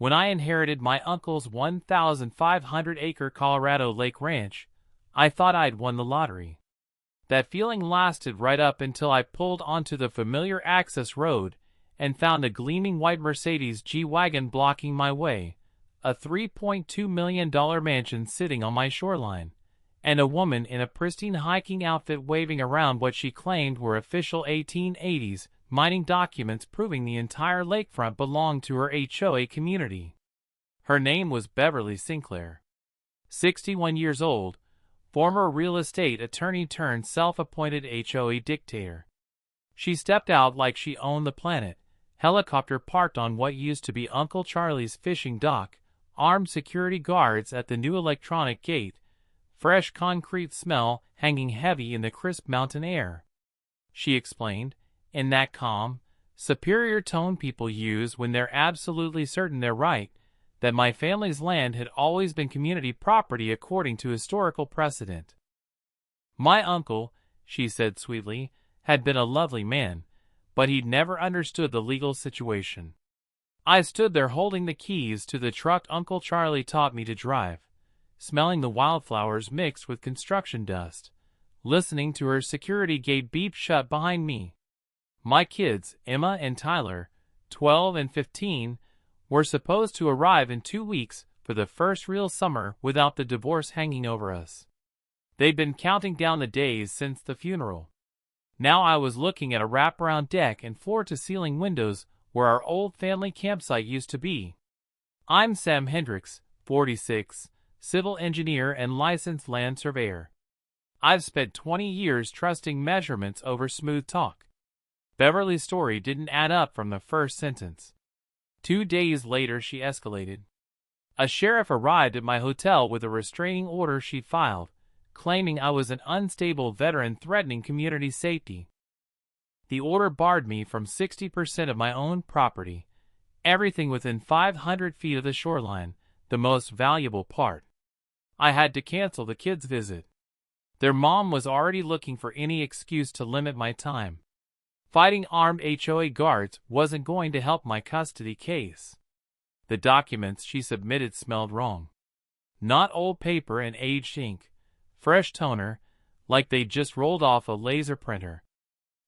When I inherited my uncle's 1,500-acre Colorado Lake Ranch, I thought I'd won the lottery. That feeling lasted right up until I pulled onto the familiar access road and found a gleaming white Mercedes G-Wagon blocking my way, a $3.2 million mansion sitting on my shoreline, and a woman in a pristine hiking outfit waving around what she claimed were official 1880s mining documents proving the entire lakefront belonged to her HOA community. Her name was Beverly Sinclair. 61 years old, former real estate attorney turned self-appointed HOA dictator. She stepped out like she owned the planet, helicopter parked on what used to be Uncle Charlie's fishing dock, armed security guards at the new electronic gate, fresh concrete smell hanging heavy in the crisp mountain air. She explained, in that calm, superior tone people use when they're absolutely certain they're right, that my family's land had always been community property according to historical precedent. My uncle, she said sweetly, had been a lovely man, but he'd never understood the legal situation. I stood there holding the keys to the truck Uncle Charlie taught me to drive, smelling the wildflowers mixed with construction dust, listening to her security gate beep shut behind me. My kids, Emma and Tyler, 12 and 15, were supposed to arrive in 2 weeks for the first real summer without the divorce hanging over us. They'd been counting down the days since the funeral. Now I was looking at a wraparound deck and floor-to-ceiling windows where our old family campsite used to be. I'm Sam Hendricks, 46, civil engineer and licensed land surveyor. I've spent 20 years trusting measurements over smooth talk. Beverly's story didn't add up from the first sentence. 2 days later she escalated. A sheriff arrived at my hotel with a restraining order she'd filed, claiming I was an unstable veteran threatening community safety. The order barred me from 60% of my own property, everything within 500 feet of the shoreline, the most valuable part. I had to cancel the kids' visit. Their mom was already looking for any excuse to limit my time. Fighting armed HOA guards wasn't going to help my custody case. The documents she submitted smelled wrong. Not old paper and aged ink, fresh toner, like they'd just rolled off a laser printer.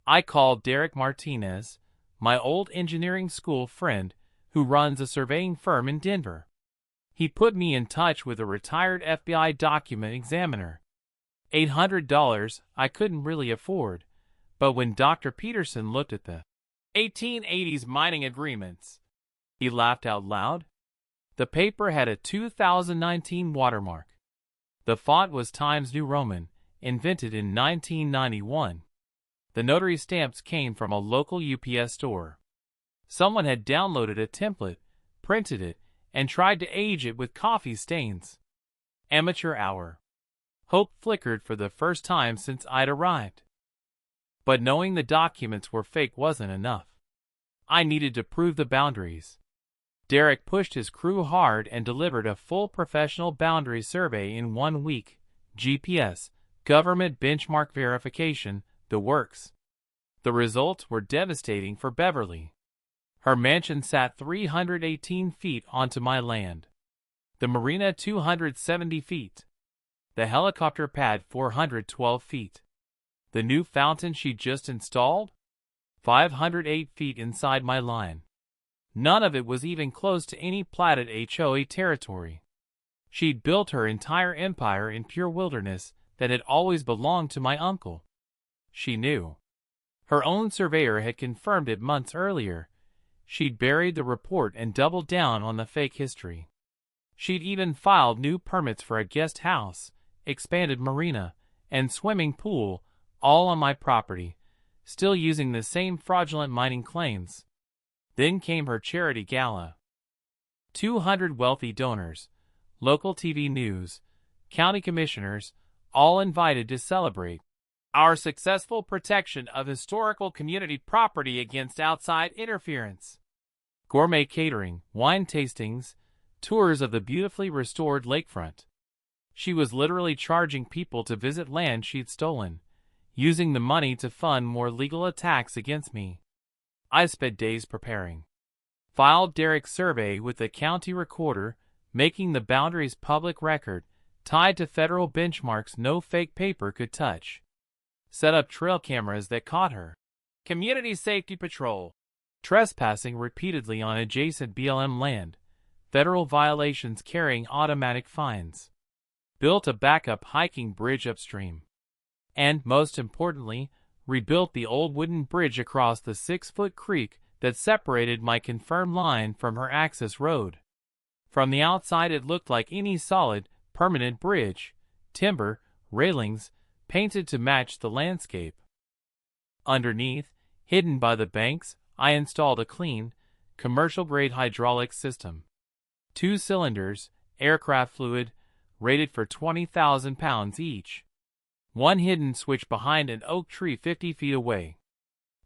I called Derek Martinez, my old engineering school friend, who runs a surveying firm in Denver. He put me in touch with a retired FBI document examiner. $800 I couldn't really afford. But when Dr. Peterson looked at the 1880s mining agreements, he laughed out loud. The paper had a 2019 watermark. The font was Times New Roman, invented in 1991. The notary stamps came from a local UPS store. Someone had downloaded a template, printed it, and tried to age it with coffee stains. Amateur hour. Hope flickered for the first time since I'd arrived. But knowing the documents were fake wasn't enough. I needed to prove the boundaries. Derek pushed his crew hard and delivered a full professional boundary survey in 1 week. GPS, government benchmark verification, the works. The results were devastating for Beverly. Her mansion sat 318 feet onto my land. The marina 270 feet. The helicopter pad 412 feet. The new fountain she just installed? 508 feet inside my line. None of it was even close to any platted HOA territory. She'd built her entire empire in pure wilderness that had always belonged to my uncle. She knew. Her own surveyor had confirmed it months earlier. She'd buried the report and doubled down on the fake history. She'd even filed new permits for a guest house, expanded marina, and swimming pool, all on my property, still using the same fraudulent mining claims. Then came her charity gala. 200 wealthy donors, local TV news, county commissioners, all invited to celebrate our successful protection of historical community property against outside interference. Gourmet catering, wine tastings, tours of the beautifully restored lakefront. She was literally charging people to visit land she'd stolen, using the money to fund more legal attacks against me. I spent days preparing. Filed Derek's survey with the county recorder, making the boundaries public record, tied to federal benchmarks no fake paper could touch. Set up trail cameras that caught her. Community Safety Patrol. Trespassing repeatedly on adjacent BLM land. Federal violations carrying automatic fines. Built a backup hiking bridge upstream. And, most importantly, rebuilt the old wooden bridge across the 6-foot creek that separated my confirmed line from her access road. From the outside it looked like any solid, permanent bridge, timber, railings, painted to match the landscape. Underneath, hidden by the banks, I installed a clean, commercial-grade hydraulic system. 2 cylinders, aircraft fluid, rated for 20,000 pounds each. One hidden switch behind an oak tree 50 feet away.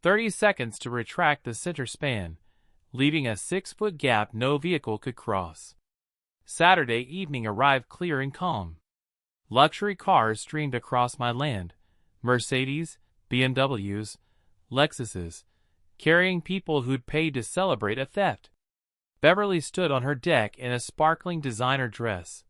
30 seconds to retract the center span, leaving a 6-foot gap no vehicle could cross. Saturday evening arrived clear and calm. Luxury cars streamed across my land, Mercedes, BMWs, Lexuses, carrying people who'd paid to celebrate a theft. Beverly stood on her deck in a sparkling designer dress,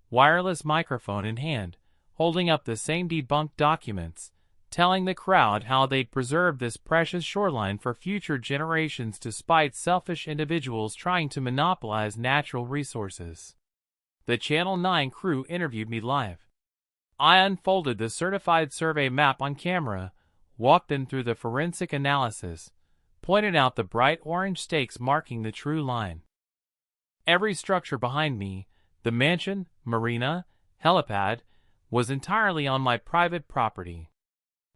wireless microphone in hand, holding up the same debunked documents, telling the crowd how they'd preserve this precious shoreline for future generations despite selfish individuals trying to monopolize natural resources. The Channel 9 crew interviewed me live. I unfolded the certified survey map on camera, walked them through the forensic analysis, pointed out the bright orange stakes marking the true line. Every structure behind me, the mansion, marina, helipad, was entirely on my private property.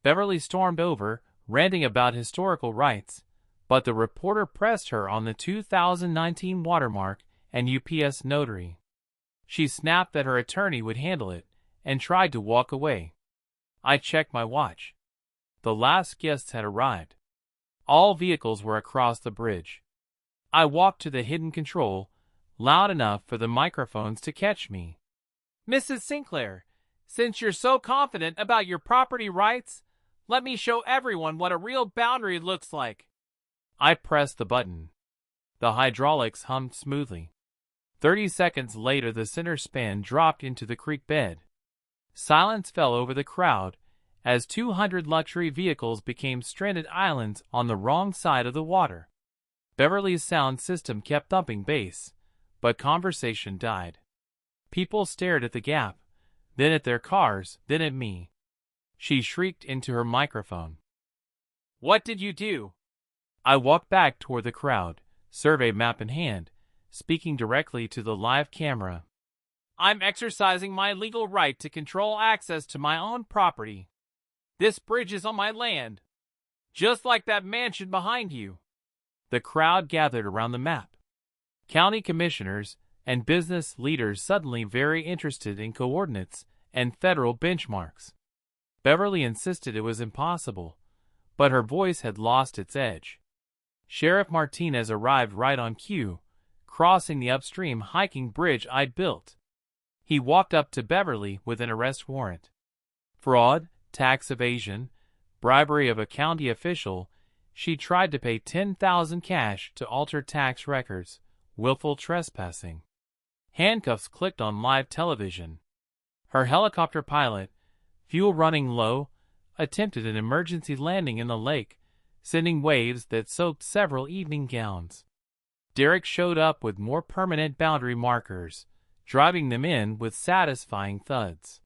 Beverly stormed over, ranting about historical rights, but the reporter pressed her on the 2019 watermark and UPS notary. She snapped that her attorney would handle it, and tried to walk away. I checked my watch. The last guests had arrived. All vehicles were across the bridge. I walked to the hidden control, loud enough for the microphones to catch me. "Mrs. Sinclair, since you're so confident about your property rights, let me show everyone what a real boundary looks like." I pressed the button. The hydraulics hummed smoothly. 30 seconds later the center span dropped into the creek bed. Silence fell over the crowd as 200 luxury vehicles became stranded islands on the wrong side of the water. Beverly's sound system kept thumping bass, but conversation died. People stared at the gap, then at their cars, then at me. She shrieked into her microphone. "What did you do?" I walked back toward the crowd, survey map in hand, speaking directly to the live camera. "I'm exercising my legal right to control access to my own property. This bridge is on my land, just like that mansion behind you." The crowd gathered around the map. County commissioners and business leaders suddenly very interested in coordinates and federal benchmarks. Beverly insisted it was impossible, but her voice had lost its edge. Sheriff Martinez arrived right on cue, crossing the upstream hiking bridge I'd built. He walked up to Beverly with an arrest warrant. Fraud, tax evasion, bribery of a county official. She tried to pay $10,000 cash to alter tax records, willful trespassing. Handcuffs clicked on live television. Her helicopter pilot, fuel running low, attempted an emergency landing in the lake, sending waves that soaked several evening gowns. Derek showed up with more permanent boundary markers, driving them in with satisfying thuds.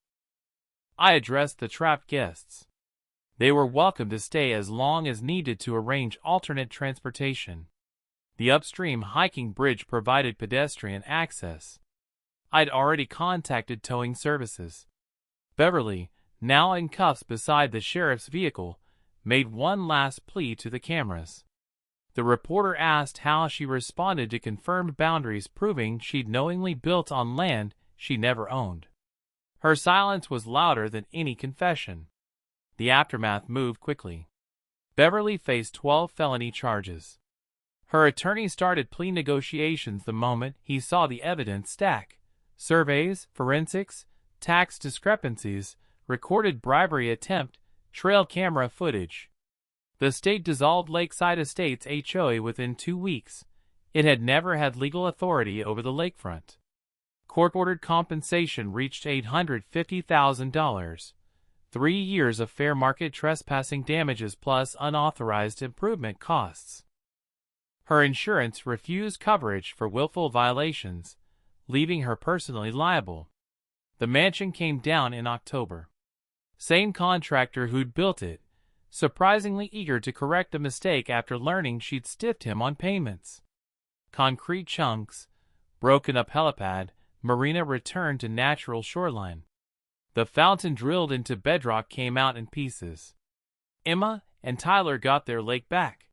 I addressed the trapped guests. They were welcome to stay as long as needed to arrange alternate transportation. The upstream hiking bridge provided pedestrian access. I'd already contacted towing services. Beverly, now in cuffs beside the sheriff's vehicle, made one last plea to the cameras. The reporter asked how she responded to confirmed boundaries proving she'd knowingly built on land she never owned. Her silence was louder than any confession. The aftermath moved quickly. Beverly faced 12 felony charges. Her attorney started plea negotiations the moment he saw the evidence stack. Surveys, forensics, tax discrepancies, recorded bribery attempt, trail camera footage. The state dissolved Lakeside Estates HOA within 2 weeks, It had never had legal authority over the lakefront. Court-ordered compensation reached $850,000, 3 years of fair market trespassing damages plus unauthorized improvement costs. Her insurance refused coverage for willful violations, leaving her personally liable. The mansion came down in October. Same contractor who'd built it, surprisingly eager to correct a mistake after learning she'd stiffed him on payments. Concrete chunks, broken up helipad, marina returned to natural shoreline. The fountain drilled into bedrock came out in pieces. Emma and Tyler got their lake back.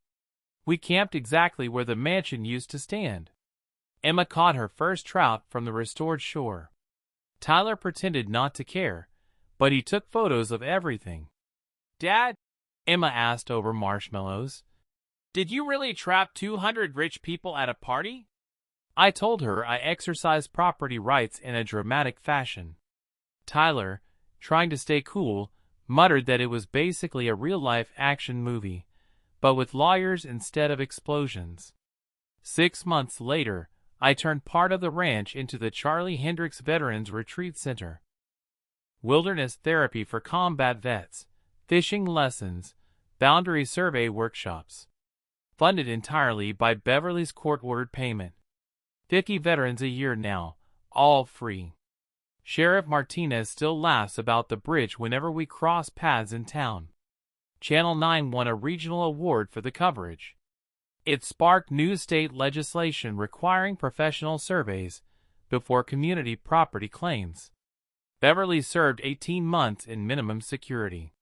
We camped exactly where the mansion used to stand. Emma caught her first trout from the restored shore. Tyler pretended not to care, but he took photos of everything. "Dad," Emma asked over marshmallows, "did you really trap 200 rich people at a party?" I told her I exercised property rights in a dramatic fashion. Tyler, trying to stay cool, muttered that it was basically a real-life action movie, but with lawyers instead of explosions. 6 months later, I turned part of the ranch into the Charlie Hendricks Veterans Retreat Center. Wilderness therapy for combat vets, fishing lessons, boundary survey workshops. Funded entirely by Beverly's court-ordered payment. 50 veterans a year now, all free. Sheriff Martinez still laughs about the bridge whenever we cross paths in town. Channel 9 won a regional award for the coverage. It sparked new state legislation requiring professional surveys before community property claims. Beverly served 18 months in minimum security.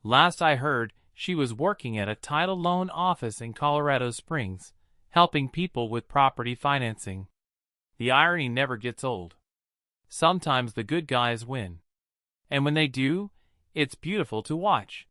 Last I heard, she was working at a title loan office in Colorado Springs, helping people with property financing. The irony never gets old. Sometimes the good guys win. And when they do, it's beautiful to watch.